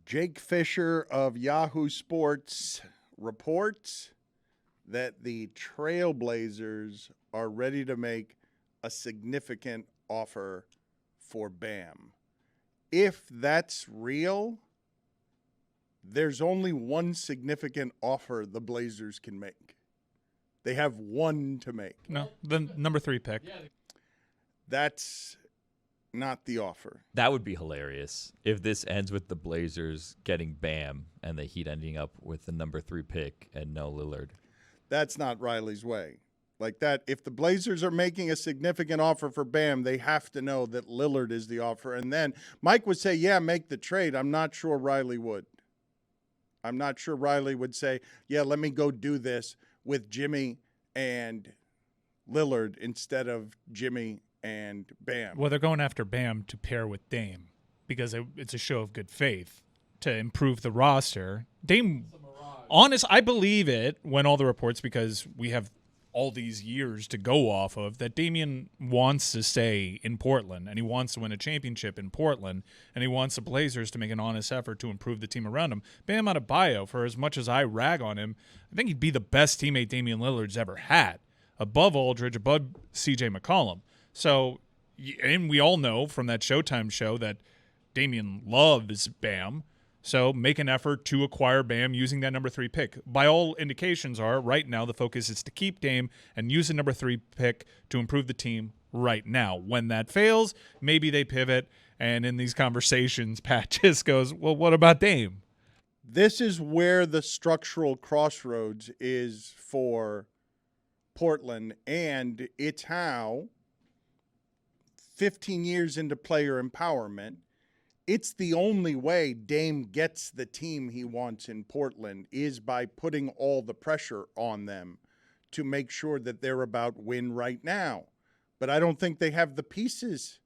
Jake Fisher of Yahoo Sports reports that the Trailblazers are ready to make a significant offer for Bam. If that's real, there's only one significant offer the Blazers can make. They have one to make. No, the number 3 pick. That's not the offer. That would be hilarious if this ends with the Blazers getting Bam and the Heat ending up with the number 3 pick and no Lillard. That's not Riley's way. Like that, if the Blazers are making a significant offer for Bam, they have to know that Lillard is the offer. And then Mike would say, yeah, make the trade. I'm not sure Riley would. I'm not sure Riley would say, yeah, let me go do this with Jimmy and Lillard instead of Jimmy and Bam. Well, they're going after Bam to pair with Dame because it's a show of good faith to improve the roster. Dame, I believe it when all the reports, because we have all these years to go off of, that Damian wants to stay in Portland and he wants to win a championship in Portland and he wants the Blazers to make an honest effort to improve the team around him. Bam Adebayo, for as much as I rag on him, I think he'd be the best teammate Damian Lillard's ever had, above Aldridge, above CJ McCollum. So, and we all know from that Showtime show that Damian loves Bam. So make an effort to acquire Bam using that number 3 pick. By all indications are, right now, the focus is to keep Dame and use the number 3 pick to improve the team right now. When that fails, maybe they pivot. And in these conversations, Pat just goes, well, what about Dame? This is where the structural crossroads is for Portland. And it's how 15 years into player empowerment, it's the only way Dame gets the team he wants in Portland is by putting all the pressure on them to make sure that they're about win right now. But I don't think they have the pieces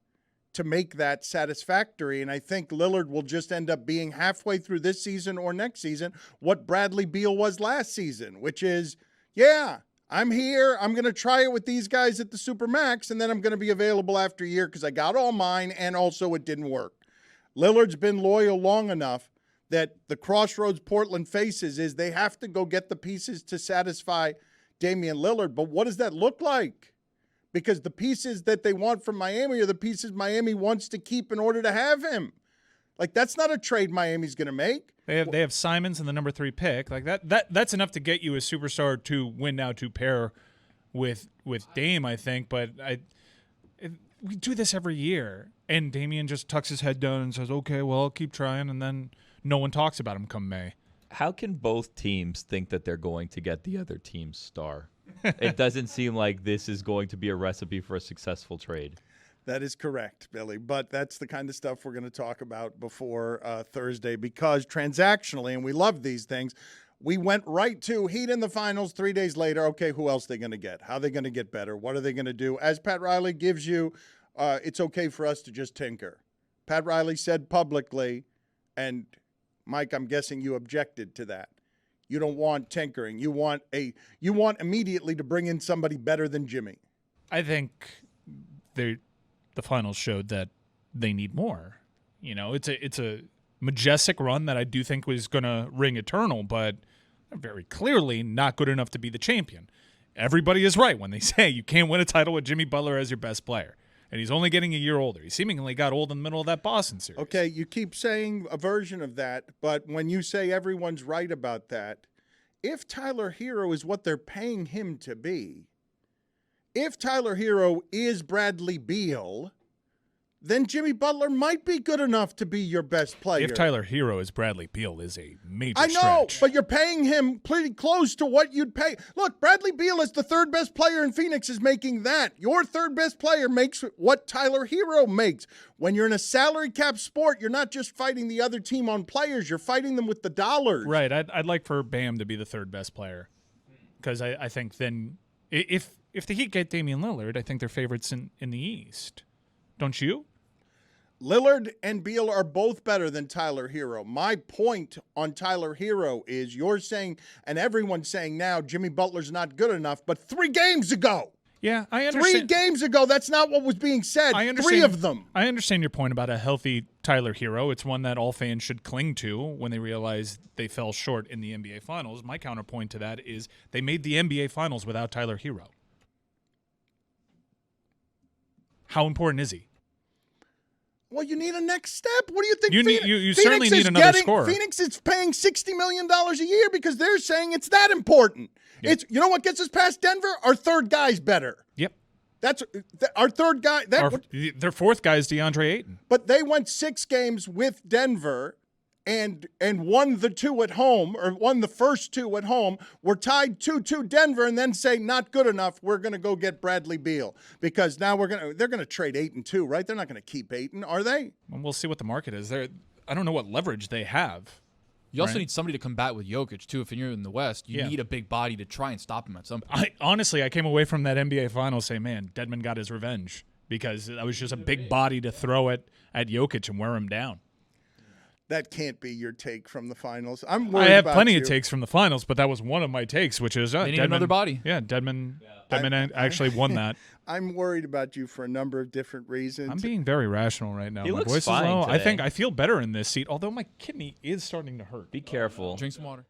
to make that satisfactory. And I think Lillard will just end up being halfway through this season or next season what Bradley Beal was last season, which is, yeah, I'm here. I'm going to try it with these guys at the Supermax, and then I'm going to be available after a year because I got all mine, and also it didn't work. Lillard's been loyal long enough that the crossroads Portland faces is they have to go get the pieces to satisfy Damian Lillard. But what does that look like? Because the pieces that they want from Miami are the pieces Miami wants to keep in order to have him. Like, that's not a trade Miami's going to make. They have Simons and the number 3 pick. Like that's enough to get you a superstar to win now to pair with Dame, I think. But we do this every year. And Damian just tucks his head down and says, okay, well, I'll keep trying. And then no one talks about him come May. How can both teams think that they're going to get the other team's star? It doesn't seem like this is going to be a recipe for a successful trade. That is correct, Billy. But that's the kind of stuff we're going to talk about before Thursday because transactionally, and we love these things, we went right to Heat in the finals 3 days later. Okay, who else are they going to get? How are they going to get better? What are they going to do? As Pat Riley gives you, it's okay for us to just tinker. Pat Riley said publicly, and Mike, I'm guessing you objected to that. You don't want tinkering. You want immediately to bring in somebody better than Jimmy. I think the finals showed that they need more. You know, it's a majestic run that I do think was going to ring eternal, but very clearly not good enough to be the champion. Everybody is right when they say you can't win a title with Jimmy Butler as your best player. And he's only getting a year older. He seemingly got old in the middle of that Boston series. Okay, you keep saying a version of that, but when you say everyone's right about that, if Tyler Hero is what they're paying him to be, if Tyler Hero is Bradley Beal, then Jimmy Butler might be good enough to be your best player. If Tyler Hero is Bradley Beal is a major I know, stretch. But you're paying him pretty close to what you'd pay. Look, Bradley Beal is the third best player in Phoenix is making that. Your third best player makes what Tyler Hero makes. When you're in a salary cap sport, you're not just fighting the other team on players. You're fighting them with the dollars. Right. I'd like for Bam to be the third best player because I think then if the Heat get Damian Lillard, I think they're favorites in the East. Don't you? Lillard and Beal are both better than Tyler Hero. My point on Tyler Hero is you're saying, and everyone's saying now, Jimmy Butler's not good enough, but 3 games ago. Yeah, I 3 understand. games ago, that's not what was being said. I understand, 3 of them. I understand your point about a healthy Tyler Hero. It's one that all fans should cling to when they realize they fell short in the NBA Finals. My counterpoint to that is they made the NBA Finals without Tyler Hero. How important is he? Well, you need a next step. What do you think? You certainly need another scorer. Phoenix is paying $60 million a year because they're saying it's that important. Yep. It's you know what gets us past Denver? Our third guy's better. Yep. That's our third guy. Their fourth guy is DeAndre Ayton. But they went 6 games with Denver and won the 2 at home, or won the first 2 at home. We're tied 2-2 Denver, and then say not good enough. We're going to go get Bradley Beal because now they're going to trade Ayton too, right? They're not going to keep Ayton, are they? Well, we'll see what the market is. I don't know what leverage they have. You also need somebody to combat with Jokic, too. If you're in the West, you need a big body to try and stop him at some point. Honestly, I came away from that NBA Finals saying, man, Dedmon got his revenge because that was just a big body to throw it at Jokic and wear him down. That can't be your take from the finals. I have plenty of takes from the finals, but that was one of my takes, which is they need another body. Yeah, Dedmon actually won that. I'm worried about you for a number of different reasons. I'm being very rational right now. He My looks voice fine is low. today. I think I feel better in this seat, although my kidney is starting to hurt. Be careful. Drink some water.